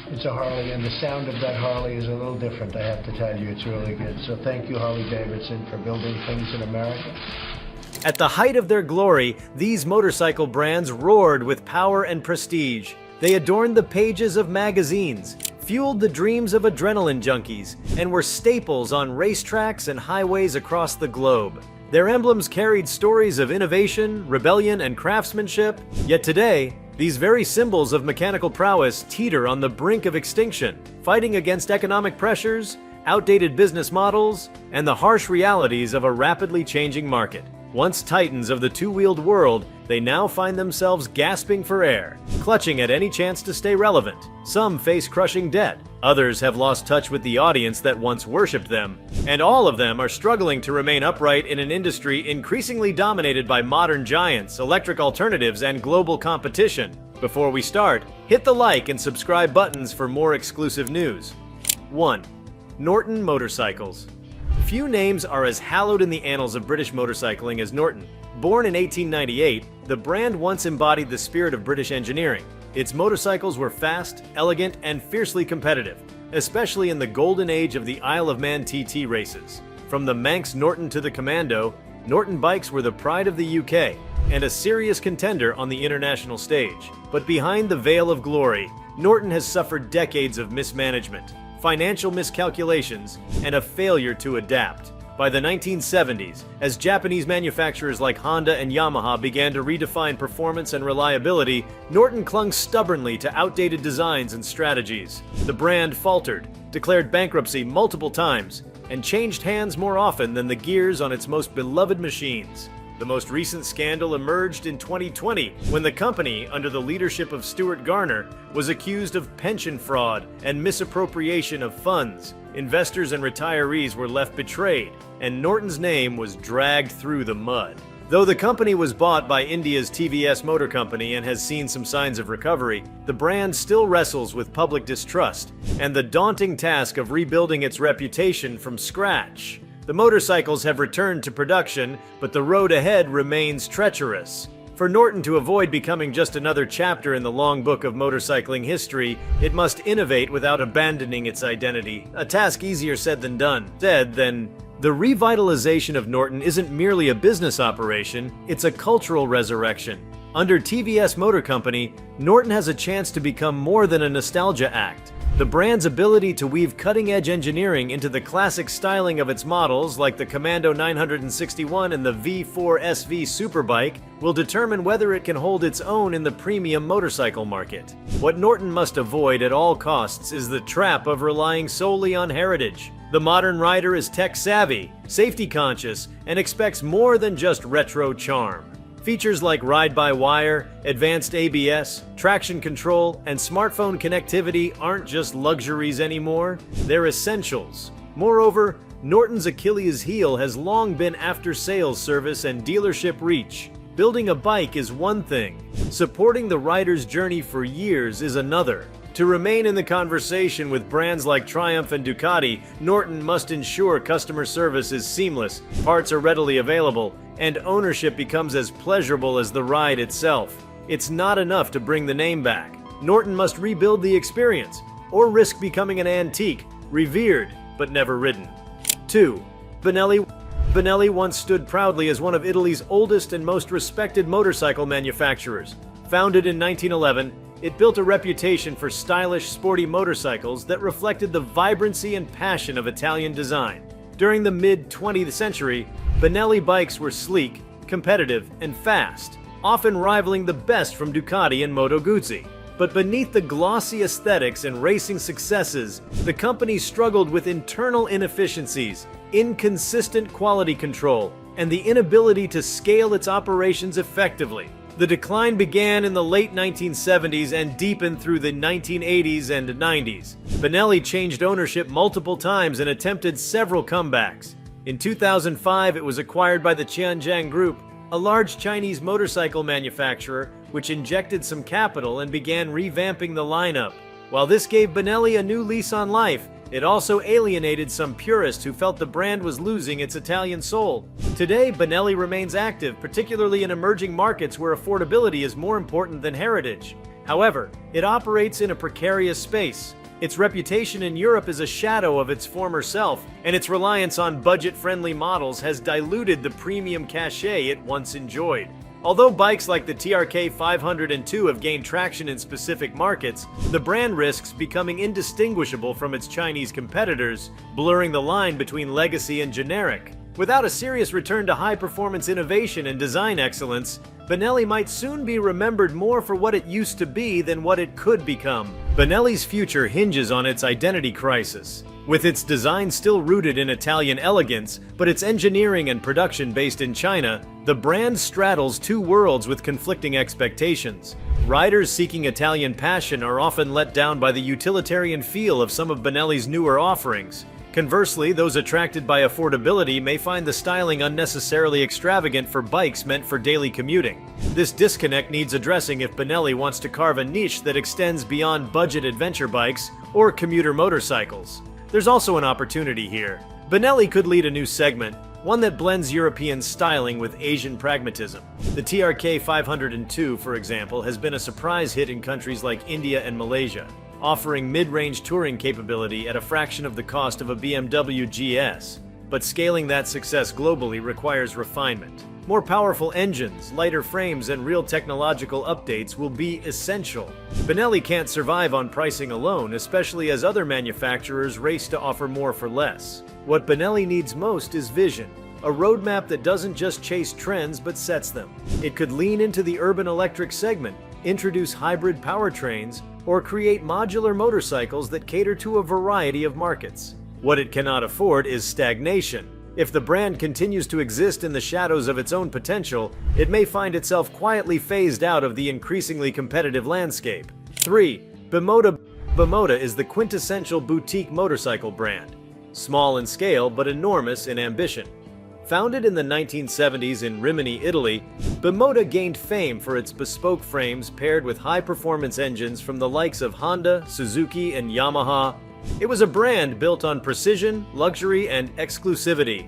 It's a Harley, and the sound of that Harley is a little different, I have to tell you. It's really good. So thank you, Harley-Davidson, for building things in America. At the height of their glory, these motorcycle brands roared with power and prestige. They adorned the pages of magazines, fueled the dreams of adrenaline junkies, and were staples on racetracks and highways across the globe. Their emblems carried stories of innovation, rebellion, and craftsmanship. Yet today, these very symbols of mechanical prowess teeter on the brink of extinction, fighting against economic pressures, outdated business models, and the harsh realities of a rapidly changing market. Once titans of the two-wheeled world, they now find themselves gasping for air, clutching at any chance to stay relevant. Some face crushing debt, others have lost touch with the audience that once worshipped them, and all of them are struggling to remain upright in an industry increasingly dominated by modern giants, electric alternatives, and global competition. Before we start, hit the like and subscribe buttons for more exclusive news. 1. Norton Motorcycles. Few names are as hallowed in the annals of British motorcycling as Norton. Born in 1898, the brand once embodied the spirit of British engineering. Its motorcycles were fast, elegant, and fiercely competitive, especially in the golden age of the Isle of Man TT races. From the Manx Norton to the Commando, Norton bikes were the pride of the UK and a serious contender on the international stage. But behind the veil of glory, Norton has suffered decades of mismanagement, financial miscalculations, and a failure to adapt. By the 1970s, as Japanese manufacturers like Honda and Yamaha began to redefine performance and reliability, Norton clung stubbornly to outdated designs and strategies. The brand faltered, declared bankruptcy multiple times, and changed hands more often than the gears on its most beloved machines. The most recent scandal emerged in 2020 when the company, under the leadership of Stuart Garner, was accused of pension fraud and misappropriation of funds. Investors and retirees were left betrayed, and Norton's name was dragged through the mud. Though the company was bought by India's TVS Motor Company and has seen some signs of recovery, the brand still wrestles with public distrust and the daunting task of rebuilding its reputation from scratch. The motorcycles have returned to production, but the road ahead remains treacherous. For Norton to avoid becoming just another chapter in the long book of motorcycling history, it must innovate without abandoning its identity, a task easier said than done. The revitalization of Norton isn't merely a business operation, it's a cultural resurrection. Under TVS Motor Company, Norton has a chance to become more than a nostalgia act. The brand's ability to weave cutting-edge engineering into the classic styling of its models, like the Commando 961 and the V4 SV Superbike, will determine whether it can hold its own in the premium motorcycle market. What Norton must avoid at all costs is the trap of relying solely on heritage. The modern rider is tech-savvy, safety-conscious, and expects more than just retro charm. Features like ride-by-wire, advanced ABS, traction control, and smartphone connectivity aren't just luxuries anymore, they're essentials. Moreover, Norton's Achilles heel has long been after-sales service and dealership reach. Building a bike is one thing, supporting the rider's journey for years is another. To remain in the conversation with brands like Triumph and Ducati, Norton must ensure customer service is seamless, parts are readily available, and ownership becomes as pleasurable as the ride itself. It's not enough to bring the name back. Norton must rebuild the experience, or risk becoming an antique, revered, but never ridden. 2. Benelli. Benelli once stood proudly as one of Italy's oldest and most respected motorcycle manufacturers. Founded in 1911, it built a reputation for stylish, sporty motorcycles that reflected the vibrancy and passion of Italian design. During the mid-20th century, Benelli bikes were sleek, competitive, and fast, often rivaling the best from Ducati and Moto Guzzi. But beneath the glossy aesthetics and racing successes, the company struggled with internal inefficiencies, inconsistent quality control, and the inability to scale its operations effectively. The decline began in the late 1970s and deepened through the 1980s and 90s. Benelli changed ownership multiple times and attempted several comebacks. In 2005, it was acquired by the Tianjiang Group, a large Chinese motorcycle manufacturer, which injected some capital and began revamping the lineup. While this gave Benelli a new lease on life, it also alienated some purists who felt the brand was losing its Italian soul. Today, Benelli remains active, particularly in emerging markets where affordability is more important than heritage. However, it operates in a precarious space. Its reputation in Europe is a shadow of its former self, and its reliance on budget-friendly models has diluted the premium cachet it once enjoyed. Although bikes like the TRK 502 have gained traction in specific markets, the brand risks becoming indistinguishable from its Chinese competitors, blurring the line between legacy and generic. Without a serious return to high-performance innovation and design excellence, Benelli might soon be remembered more for what it used to be than what it could become. Benelli's future hinges on its identity crisis. With its design still rooted in Italian elegance, but its engineering and production based in China, the brand straddles two worlds with conflicting expectations. Riders seeking Italian passion are often let down by the utilitarian feel of some of Benelli's newer offerings. Conversely, those attracted by affordability may find the styling unnecessarily extravagant for bikes meant for daily commuting. This disconnect needs addressing if Benelli wants to carve a niche that extends beyond budget adventure bikes or commuter motorcycles. There's also an opportunity here. Benelli could lead a new segment, one that blends European styling with Asian pragmatism. The TRK 502, for example, has been a surprise hit in countries like India and Malaysia, offering mid-range touring capability at a fraction of the cost of a BMW GS. But scaling that success globally requires refinement. More powerful engines, lighter frames, and real technological updates will be essential. Benelli can't survive on pricing alone, especially as other manufacturers race to offer more for less. What Benelli needs most is vision, a roadmap that doesn't just chase trends but sets them. It could lean into the urban electric segment, introduce hybrid powertrains, or create modular motorcycles that cater to a variety of markets. What it cannot afford is stagnation. If the brand continues to exist in the shadows of its own potential, it may find itself quietly phased out of the increasingly competitive landscape. 3. Bimota. Bimota is the quintessential boutique motorcycle brand. Small in scale but enormous in ambition. Founded in the 1970s in Rimini, Italy, Bimota gained fame for its bespoke frames paired with high-performance engines from the likes of Honda, Suzuki, and Yamaha. It was a brand built on precision, luxury, and exclusivity.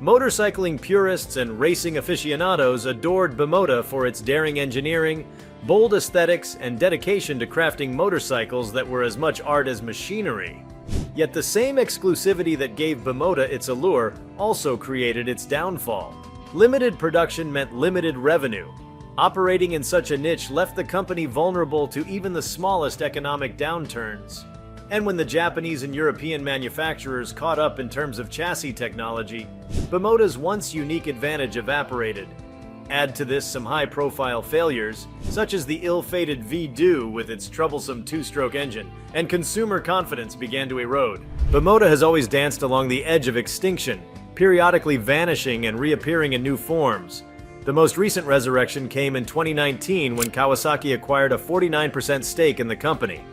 Motorcycling purists and racing aficionados adored Bimota for its daring engineering, bold aesthetics, and dedication to crafting motorcycles that were as much art as machinery. Yet the same exclusivity that gave Bimota its allure also created its downfall. Limited production meant limited revenue. Operating in such a niche left the company vulnerable to even the smallest economic downturns. And when the Japanese and European manufacturers caught up in terms of chassis technology, Bimota's once unique advantage evaporated. Add to this some high-profile failures, such as the ill-fated V-Do with its troublesome two-stroke engine, and consumer confidence began to erode. Bimota has always danced along the edge of extinction, periodically vanishing and reappearing in new forms. The most recent resurrection came in 2019 when Kawasaki acquired a 49% stake in the company.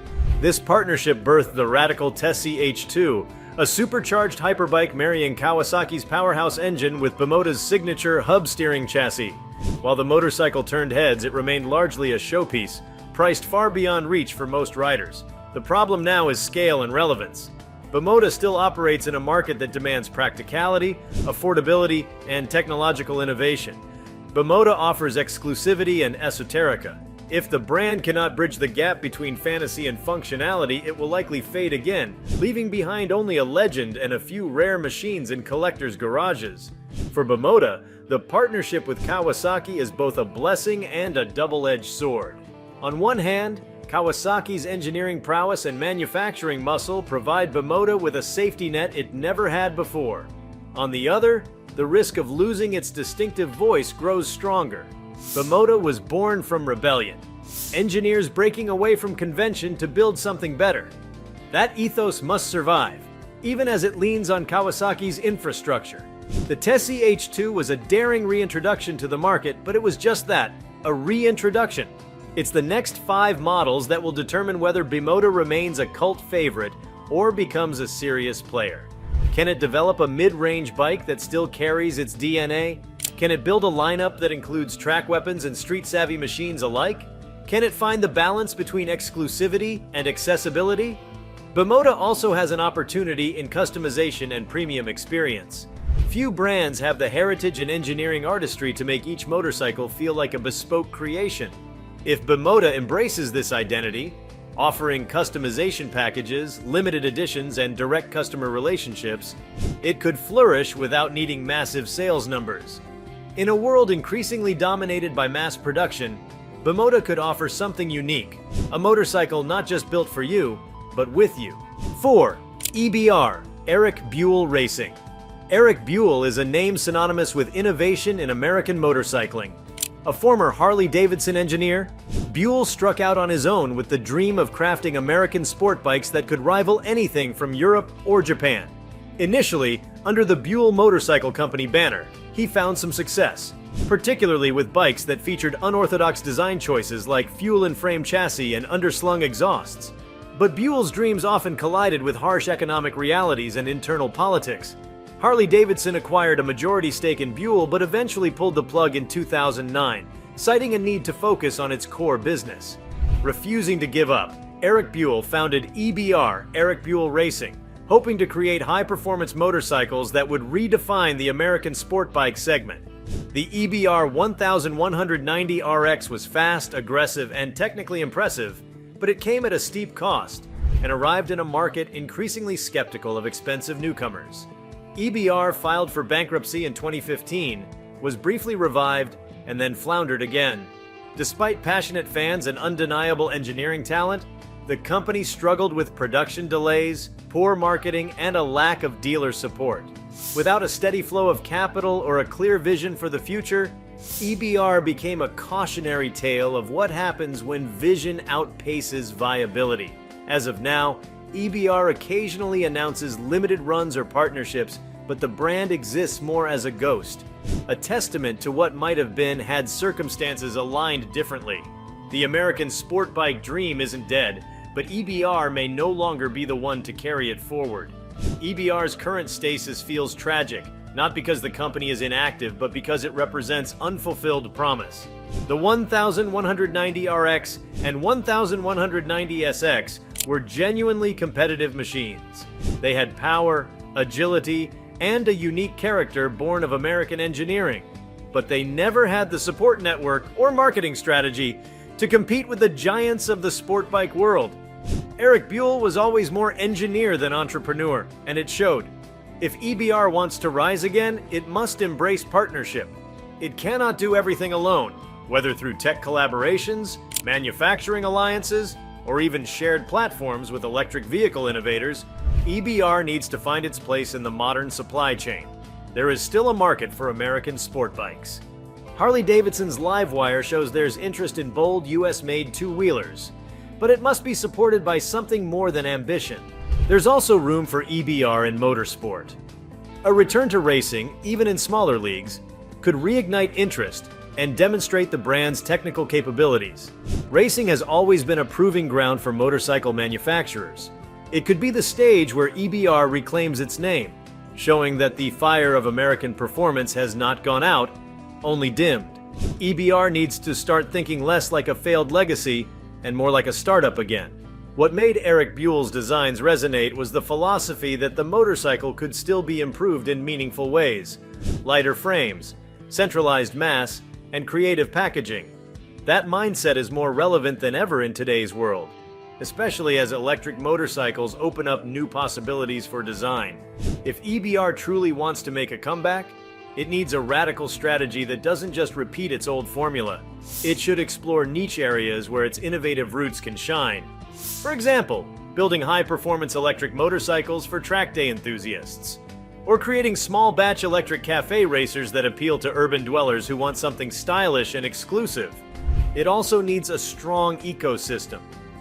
This partnership birthed the radical Tessie H2, a supercharged hyperbike marrying Kawasaki's powerhouse engine with Bimota's signature hub steering chassis. While the motorcycle turned heads, it remained largely a showpiece, priced far beyond reach for most riders. The problem now is scale and relevance. Bimota still operates in a market that demands practicality, affordability, and technological innovation. Bimota offers exclusivity and esoterica. If the brand cannot bridge the gap between fantasy and functionality, it will likely fade again, leaving behind only a legend and a few rare machines in collectors' garages. For Bimota, the partnership with Kawasaki is both a blessing and a double-edged sword. On one hand, Kawasaki's engineering prowess and manufacturing muscle provide Bimota with a safety net it never had before. On the other, the risk of losing its distinctive voice grows stronger. Bimota was born from rebellion, engineers breaking away from convention to build something better. That ethos must survive, even as it leans on Kawasaki's infrastructure. The Tessie H2 was a daring reintroduction to the market, but it was just that, a reintroduction. It's the next 5 models that will determine whether Bimota remains a cult favorite or becomes a serious player. Can it develop a mid-range bike that still carries its DNA? Can it build a lineup that includes track weapons and street-savvy machines alike? Can it find the balance between exclusivity and accessibility? Bimota also has an opportunity in customization and premium experience. Few brands have the heritage and engineering artistry to make each motorcycle feel like a bespoke creation. If Bimota embraces this identity, offering customization packages, limited editions, and direct customer relationships, it could flourish without needing massive sales numbers. In a world increasingly dominated by mass production, Bimota could offer something unique, a motorcycle not just built for you, but with you. 4. EBR, Eric Buell Racing. Eric Buell is a name synonymous with innovation in American motorcycling. A former Harley-Davidson engineer, Buell struck out on his own with the dream of crafting American sport bikes that could rival anything from Europe or Japan. Initially, under the Buell Motorcycle Company banner, he found some success, particularly with bikes that featured unorthodox design choices like fuel-and-frame chassis and underslung exhausts. But Buell's dreams often collided with harsh economic realities and internal politics. Harley-Davidson acquired a majority stake in Buell but eventually pulled the plug in 2009, citing a need to focus on its core business. Refusing to give up, Eric Buell founded EBR, Eric Buell Racing, hoping to create high-performance motorcycles that would redefine the American sport bike segment. The EBR 1190 RX was fast, aggressive, and technically impressive, but it came at a steep cost and arrived in a market increasingly skeptical of expensive newcomers. EBR filed for bankruptcy in 2015, was briefly revived, and then floundered again. Despite passionate fans and undeniable engineering talent, the company struggled with production delays, poor marketing, and a lack of dealer support. Without a steady flow of capital or a clear vision for the future, EBR became a cautionary tale of what happens when vision outpaces viability. As of now, EBR occasionally announces limited runs or partnerships, but the brand exists more as a ghost, a testament to what might have been had circumstances aligned differently. The American sport bike dream isn't dead, but EBR may no longer be the one to carry it forward. EBR's current stasis feels tragic, not because the company is inactive, but because it represents unfulfilled promise. The 1190 RX and 1190 SX were genuinely competitive machines. They had power, agility, and a unique character born of American engineering, but they never had the support network or marketing strategy to compete with the giants of the sport bike world. Eric Buell was always more engineer than entrepreneur, and it showed. If EBR wants to rise again, it must embrace partnership. It cannot do everything alone, whether through tech collaborations, manufacturing alliances, or even shared platforms with electric vehicle innovators. EBR needs to find its place in the modern supply chain. There is still a market for American sport bikes. Harley-Davidson's Livewire shows there's interest in bold US-made two-wheelers, but it must be supported by something more than ambition. There's also room for EBR in motorsport. A return to racing, even in smaller leagues, could reignite interest and demonstrate the brand's technical capabilities. Racing has always been a proving ground for motorcycle manufacturers. It could be the stage where EBR reclaims its name, showing that the fire of American performance has not gone out, only dimmed. EBR needs to start thinking less like a failed legacy and more like a startup again. What made Eric Buell's designs resonate was the philosophy that the motorcycle could still be improved in meaningful ways. Lighter frames, centralized mass, and creative packaging. That mindset is more relevant than ever in today's world, especially as electric motorcycles open up new possibilities for design. If EBR truly wants to make a comeback, it needs a radical strategy that doesn't just repeat its old formula. It should explore niche areas where its innovative roots can shine. For example, building high-performance electric motorcycles for track day enthusiasts, or creating small-batch electric cafe racers that appeal to urban dwellers who want something stylish and exclusive. It also needs a strong ecosystem.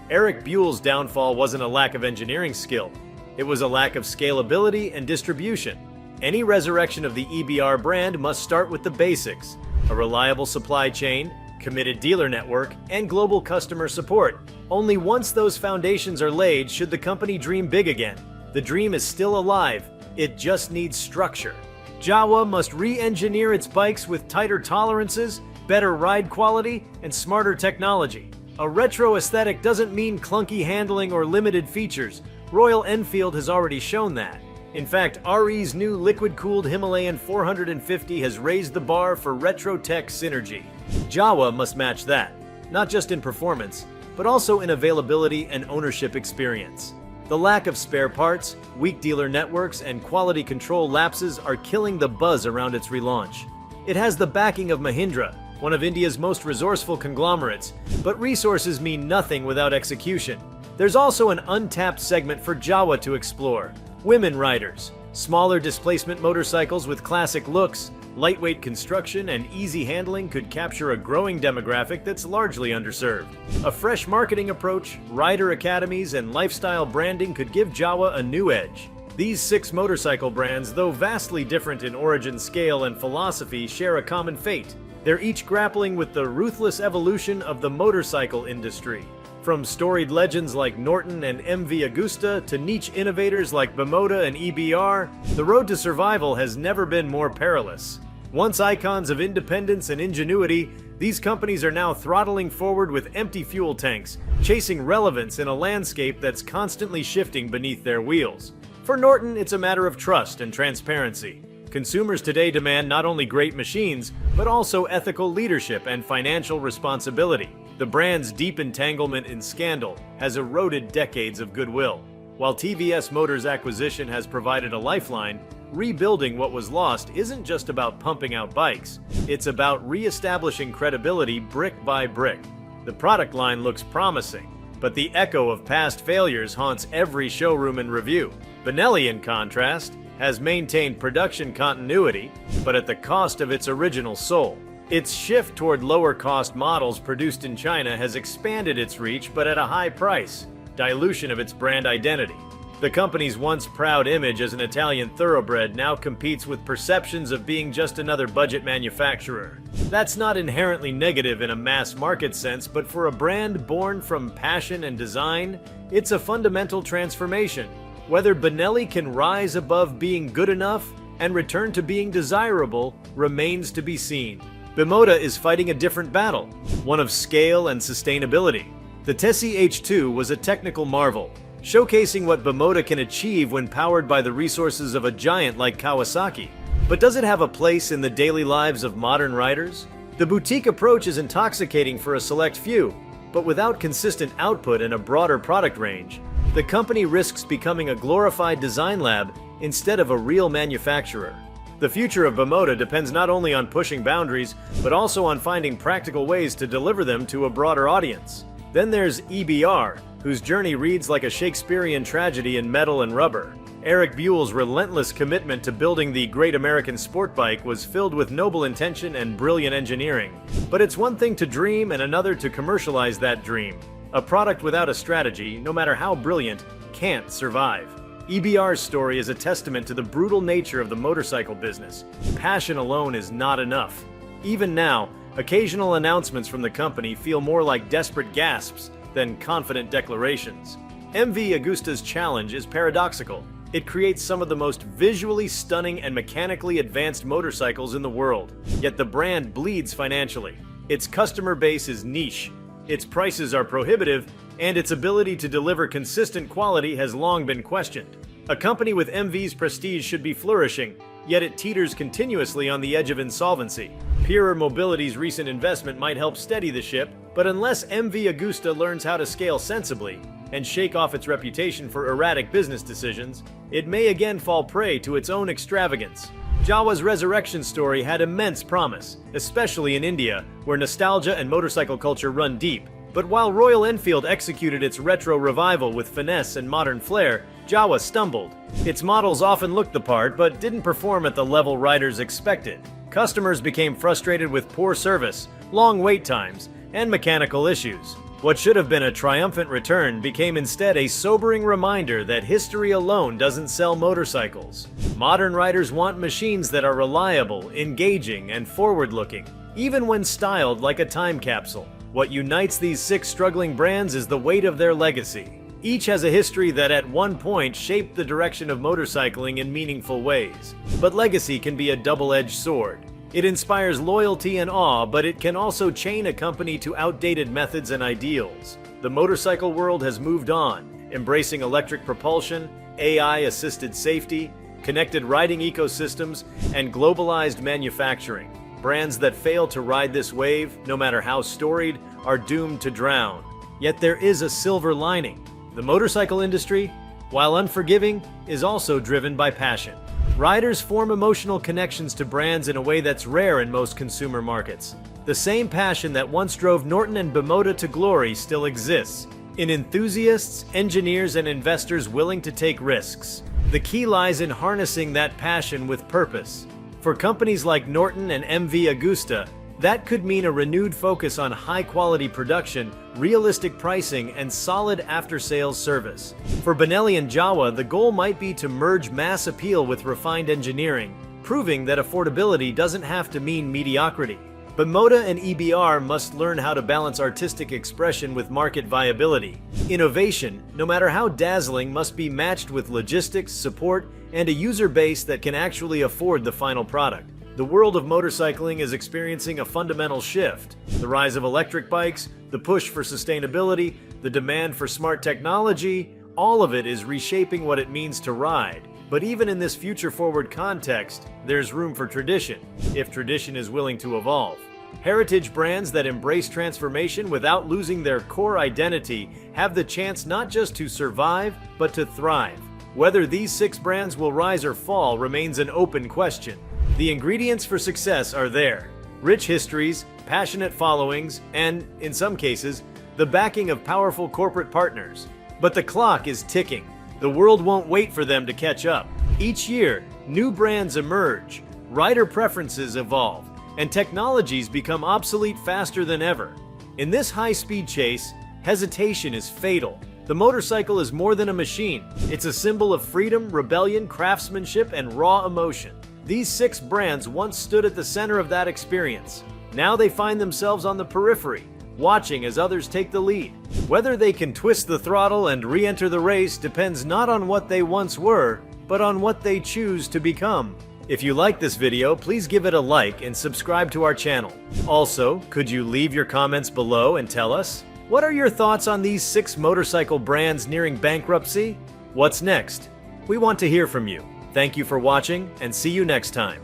Eric Buell's downfall wasn't a lack of engineering skill. It was a lack of scalability and distribution. Any resurrection of the EBR brand must start with the basics: a reliable supply chain, committed dealer network, and global customer support. Only once those foundations are laid should the company dream big again. The dream is still alive. It just needs structure. Jawa must re-engineer its bikes with tighter tolerances, better ride quality, and smarter technology. A retro aesthetic doesn't mean clunky handling or limited features. Royal Enfield has already shown that. In fact, RE's new liquid-cooled Himalayan 450 has raised the bar for retro tech synergy. Jawa must match that. not just in performance, but also in availability and ownership experience. The lack of spare parts, weak dealer networks, and quality control lapses are killing the buzz around its relaunch. It has the backing of Mahindra, one of India's most resourceful conglomerates, but resources mean nothing without execution. There's also an untapped segment for Jawa to explore: women riders. Smaller displacement motorcycles with classic looks, lightweight construction, and easy handling could capture a growing demographic that's largely underserved. A fresh marketing approach, rider academies, and lifestyle branding could give Jawa a new edge. These 6 motorcycle brands, though vastly different in origin, scale, and philosophy, share a common fate. They're each grappling with the ruthless evolution of the motorcycle industry. From storied legends like Norton and MV Agusta to niche innovators like Bimota and EBR, the road to survival has never been more perilous. Once icons of independence and ingenuity, these companies are now throttling forward with empty fuel tanks, chasing relevance in a landscape that's constantly shifting beneath their wheels. For Norton, it's a matter of trust and transparency. Consumers today demand not only great machines, but also ethical leadership and financial responsibility. The brand's deep entanglement in scandal has eroded decades of goodwill. While TVS Motors' acquisition has provided a lifeline, rebuilding what was lost isn't just about pumping out bikes. It's about re-establishing credibility brick by brick. The product line looks promising, but the echo of past failures haunts every showroom and review. Benelli, in contrast, has maintained production continuity, but at the cost of its original soul. Its shift toward lower-cost models produced in China has expanded its reach, but at a high price, dilution of its brand identity. The company's once proud image as an Italian thoroughbred now competes with perceptions of being just another budget manufacturer. That's not inherently negative in a mass market sense, but for a brand born from passion and design, it's a fundamental transformation. Whether Benelli can rise above being good enough and return to being desirable remains to be seen. Bimota is fighting a different battle, one of scale and sustainability. The Tessie H2 was a technical marvel, showcasing what Bimota can achieve when powered by the resources of a giant like Kawasaki. But does it have a place in the daily lives of modern riders? The boutique approach is intoxicating for a select few, but without consistent output and a broader product range, the company risks becoming a glorified design lab instead of a real manufacturer. The future of Bimota depends not only on pushing boundaries, but also on finding practical ways to deliver them to a broader audience. Then there's EBR, whose journey reads like a Shakespearean tragedy in metal and rubber. Eric Buell's relentless commitment to building the great American sport bike was filled with noble intention and brilliant engineering. But it's one thing to dream and another to commercialize that dream. A product without a strategy, no matter how brilliant, can't survive. EBR's story is a testament to the brutal nature of the motorcycle business. Passion alone is not enough. Even now, occasional announcements from the company feel more like desperate gasps than confident declarations. MV Agusta's challenge is paradoxical. It creates some of the most visually stunning and mechanically advanced motorcycles in the world. Yet the brand bleeds financially. Its customer base is niche, its prices are prohibitive, and its ability to deliver consistent quality has long been questioned. A company with MV's prestige should be flourishing, yet it teeters continuously on the edge of insolvency. Pierer Mobility's recent investment might help steady the ship, but unless MV Agusta learns how to scale sensibly and shake off its reputation for erratic business decisions, it may again fall prey to its own extravagance. Jawa's resurrection story had immense promise, especially in India, where nostalgia and motorcycle culture run deep. But while Royal Enfield executed its retro revival with finesse and modern flair, Jawa stumbled. Its models often looked the part, but didn't perform at the level riders expected. Customers became frustrated with poor service, long wait times, and mechanical issues. What should have been a triumphant return became instead a sobering reminder that history alone doesn't sell motorcycles. Modern riders want machines that are reliable, engaging, and forward-looking, even when styled like a time capsule. What unites these 6 struggling brands is the weight of their legacy. Each has a history that at one point shaped the direction of motorcycling in meaningful ways. But legacy can be a double-edged sword. It inspires loyalty and awe, but it can also chain a company to outdated methods and ideals. The motorcycle world has moved on, embracing electric propulsion, AI-assisted safety, connected riding ecosystems, and globalized manufacturing. Brands that fail to ride this wave, no matter how storied, are doomed to drown. Yet there is a silver lining. The motorcycle industry, while unforgiving, is also driven by passion. Riders form emotional connections to brands in a way that's rare in most consumer markets. The same passion that once drove Norton and Bimota to glory still exists in enthusiasts, engineers, and investors willing to take risks. The key lies in harnessing that passion with purpose. For companies like Norton and MV Agusta, that could mean a renewed focus on high-quality production, realistic pricing, and solid after-sales service. For Benelli and Jawa, the goal might be to merge mass appeal with refined engineering, proving that affordability doesn't have to mean mediocrity. Bimota and EBR must learn how to balance artistic expression with market viability. Innovation, no matter how dazzling, must be matched with logistics, support, and a user base that can actually afford the final product. The world of motorcycling is experiencing a fundamental shift. The rise of electric bikes, the push for sustainability, the demand for smart technology, all of it is reshaping what it means to ride. But even in this future-forward context, there's room for tradition, if tradition is willing to evolve. Heritage brands that embrace transformation without losing their core identity have the chance not just to survive, but to thrive. Whether these 6 brands will rise or fall remains an open question. The ingredients for success are there: rich histories, passionate followings, and, in some cases, the backing of powerful corporate partners. But the clock is ticking. The world won't wait for them to catch up. Each year, new brands emerge, rider preferences evolve, and technologies become obsolete faster than ever. In this high-speed chase, hesitation is fatal. The motorcycle is more than a machine. It's a symbol of freedom, rebellion, craftsmanship, and raw emotion. These 6 brands once stood at the center of that experience. Now they find themselves on the periphery, watching as others take the lead. Whether they can twist the throttle and re-enter the race depends not on what they once were, but on what they choose to become. If you like this video, please give it a like and subscribe to our channel. Also, could you leave your comments below and tell us, what are your thoughts on these 6 motorcycle brands nearing bankruptcy? What's next? We want to hear from you. Thank you for watching, and see you next time.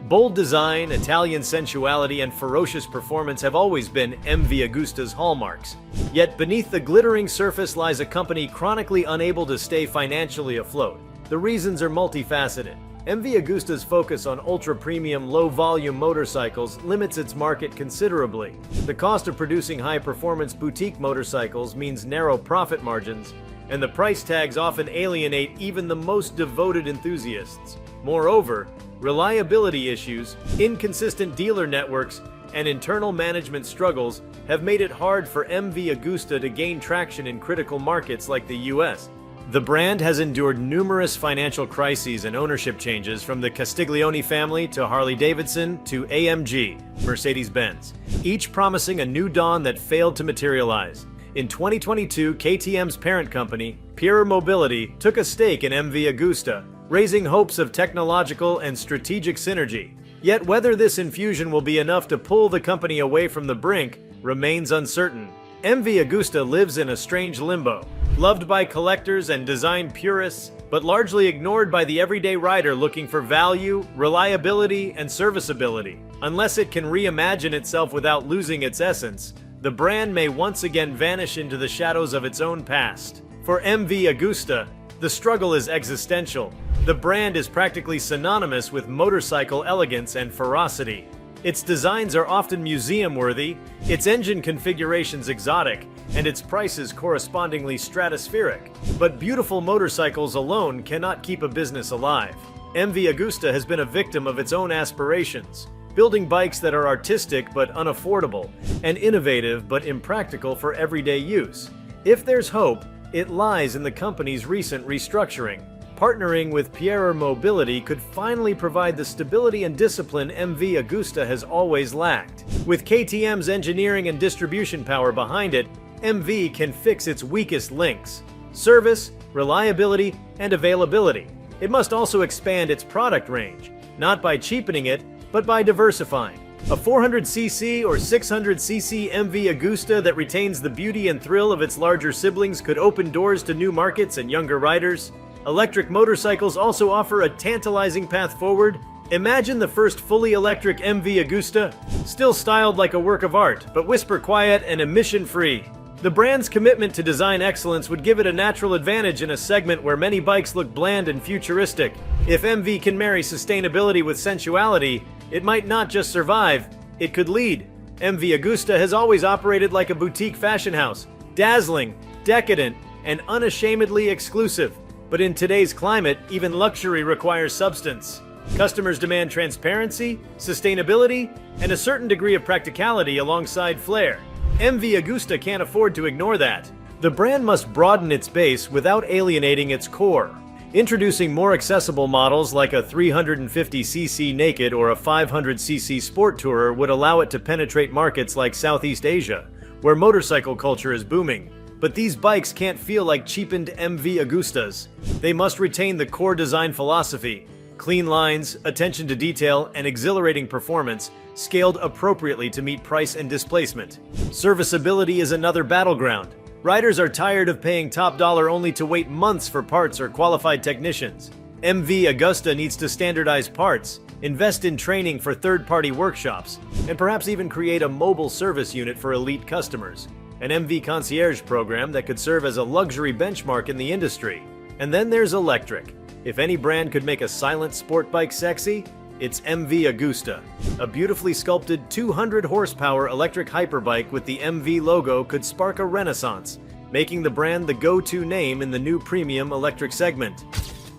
Bold design, Italian sensuality, and ferocious performance have always been MV Agusta's hallmarks. Yet beneath the glittering surface lies a company chronically unable to stay financially afloat. The reasons are multifaceted. MV Agusta's focus on ultra-premium, low-volume motorcycles limits its market considerably. The cost of producing high-performance boutique motorcycles means narrow profit margins, and the price tags often alienate even the most devoted enthusiasts. Moreover, reliability issues, inconsistent dealer networks, and internal management struggles have made it hard for MV Agusta to gain traction in critical markets like the US. The brand has endured numerous financial crises and ownership changes, from the Castiglione family to Harley-Davidson to AMG, Mercedes-Benz, each promising a new dawn that failed to materialize. In 2022, KTM's parent company, Pierer Mobility, took a stake in MV Agusta, raising hopes of technological and strategic synergy. Yet whether this infusion will be enough to pull the company away from the brink remains uncertain. MV Agusta lives in a strange limbo, loved by collectors and design purists, but largely ignored by the everyday rider looking for value, reliability, and serviceability. Unless it can reimagine itself without losing its essence, the brand may once again vanish into the shadows of its own past. For MV Agusta, the struggle is existential. The brand is practically synonymous with motorcycle elegance and ferocity. Its designs are often museum-worthy, its engine configurations exotic, and its prices correspondingly stratospheric. But beautiful motorcycles alone cannot keep a business alive. MV Agusta has been a victim of its own aspirations, building bikes that are artistic but unaffordable, and innovative but impractical for everyday use. If there's hope, it lies in the company's recent restructuring. Partnering with Pierer Mobility could finally provide the stability and discipline MV Agusta has always lacked. With KTM's engineering and distribution power behind it, MV can fix its weakest links: service, reliability, and availability. It must also expand its product range, not by cheapening it, but by diversifying. A 400cc or 600cc MV Agusta that retains the beauty and thrill of its larger siblings could open doors to new markets and younger riders. Electric motorcycles also offer a tantalizing path forward, Imagine the first fully electric MV Agusta, still styled like a work of art, but whisper quiet and emission-free. The brand's commitment to design excellence would give it a natural advantage in a segment where many bikes look bland and futuristic. If MV can marry sustainability with sensuality, it might not just survive, it could lead. MV Agusta has always operated like a boutique fashion house, dazzling, decadent, and unashamedly exclusive. But in today's climate, even luxury requires substance. Customers demand transparency, sustainability, and a certain degree of practicality alongside flair. MV Agusta can't afford to ignore that. The brand must broaden its base without alienating its core. Introducing more accessible models like a 350cc naked or a 500cc sport tourer would allow it to penetrate markets like Southeast Asia, where motorcycle culture is booming. But these bikes can't feel like cheapened MV Agustas. They must retain the core design philosophy: clean lines, attention to detail, and exhilarating performance, scaled appropriately to meet price and displacement. Serviceability is another battleground. Riders are tired of paying top dollar only to wait months for parts or qualified technicians. MV Agusta needs to standardize parts, invest in training for third-party workshops, and perhaps even create a mobile service unit for elite customers. An MV concierge program that could serve as a luxury benchmark in the industry. And then there's electric. If any brand could make a silent sport bike sexy, it's MV Agusta. A beautifully sculpted 200 horsepower electric hyperbike with the MV logo could spark a renaissance, making the brand the go-to name in the new premium electric segment.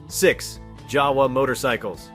6. Jawa Motorcycles.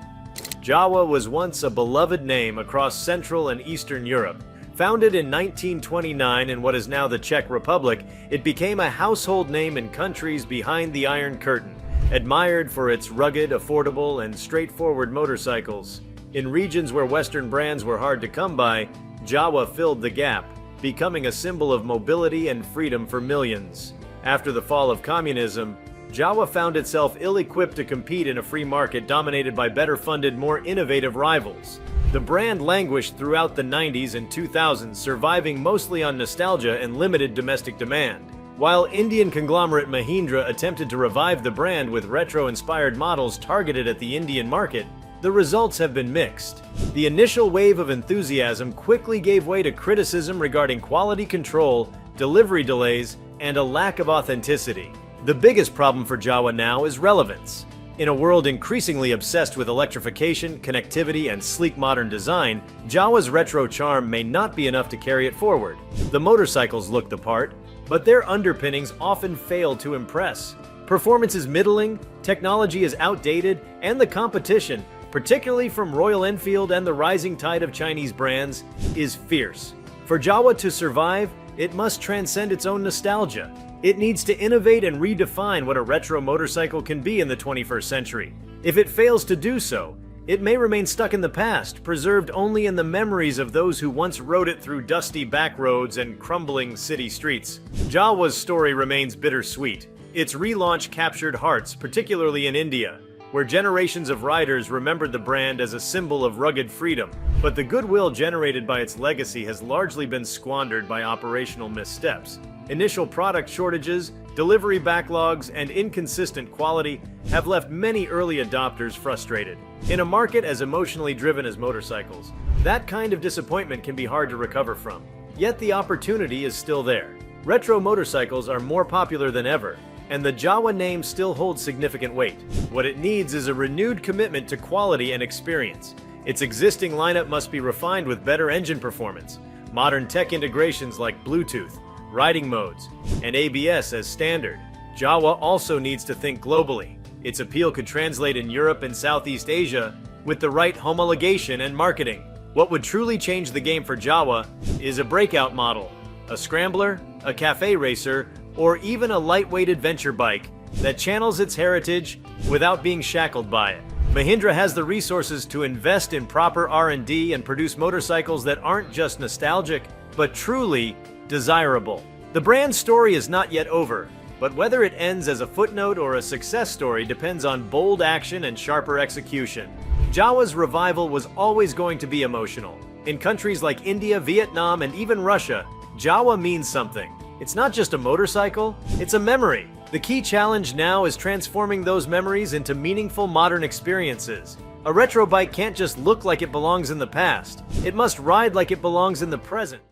Jawa was once a beloved name across Central and Eastern Europe. Founded in 1929 in what is now the Czech Republic, it became a household name in countries behind the Iron Curtain. Admired for its rugged, affordable, and straightforward motorcycles. In regions where Western brands were hard to come by, Jawa filled the gap, becoming a symbol of mobility and freedom for millions. After the fall of communism, Jawa found itself ill-equipped to compete in a free market dominated by better-funded, more innovative rivals. The brand languished throughout the 90s and 2000s, surviving mostly on nostalgia and limited domestic demand. While Indian conglomerate Mahindra attempted to revive the brand with retro-inspired models targeted at the Indian market, the results have been mixed. The initial wave of enthusiasm quickly gave way to criticism regarding quality control, delivery delays, and a lack of authenticity. The biggest problem for Jawa now is relevance. In a world increasingly obsessed with electrification, connectivity, and sleek modern design, Jawa's retro charm may not be enough to carry it forward. The motorcycles look the part, but their underpinnings often fail to impress. Performance is middling, technology is outdated, and the competition, particularly from Royal Enfield and the rising tide of Chinese brands, is fierce. For Jawa to survive, it must transcend its own nostalgia. It needs to innovate and redefine what a retro motorcycle can be in the 21st century. If it fails to do so, it may remain stuck in the past, preserved only in the memories of those who once rode it through dusty back roads and crumbling city streets. Jawa's story remains bittersweet. Its relaunch captured hearts, particularly in India, where generations of riders remembered the brand as a symbol of rugged freedom. But the goodwill generated by its legacy has largely been squandered by operational missteps. Initial product shortages, delivery backlogs, and inconsistent quality have left many early adopters frustrated. In a market as emotionally driven as motorcycles, that kind of disappointment can be hard to recover from. Yet the opportunity is still there. Retro motorcycles are more popular than ever, and the Jawa name still holds significant weight. What it needs is a renewed commitment to quality and experience. Its existing lineup must be refined with better engine performance, modern tech integrations like Bluetooth, riding modes, and ABS as standard. Jawa also needs to think globally. Its appeal could translate in Europe and Southeast Asia with the right homologation and marketing. What would truly change the game for Jawa is a breakout model, a scrambler, a cafe racer, or even a lightweight adventure bike that channels its heritage without being shackled by it. Mahindra has the resources to invest in proper R&D and produce motorcycles that aren't just nostalgic, but truly desirable. The brand's story is not yet over, but whether it ends as a footnote or a success story depends on bold action and sharper execution. Jawa's revival was always going to be emotional. In countries like India, Vietnam, and even Russia, Jawa means something. It's not just a motorcycle, it's a memory. The key challenge now is transforming those memories into meaningful modern experiences. A retro bike can't just look like it belongs in the past. It must ride like it belongs in the present.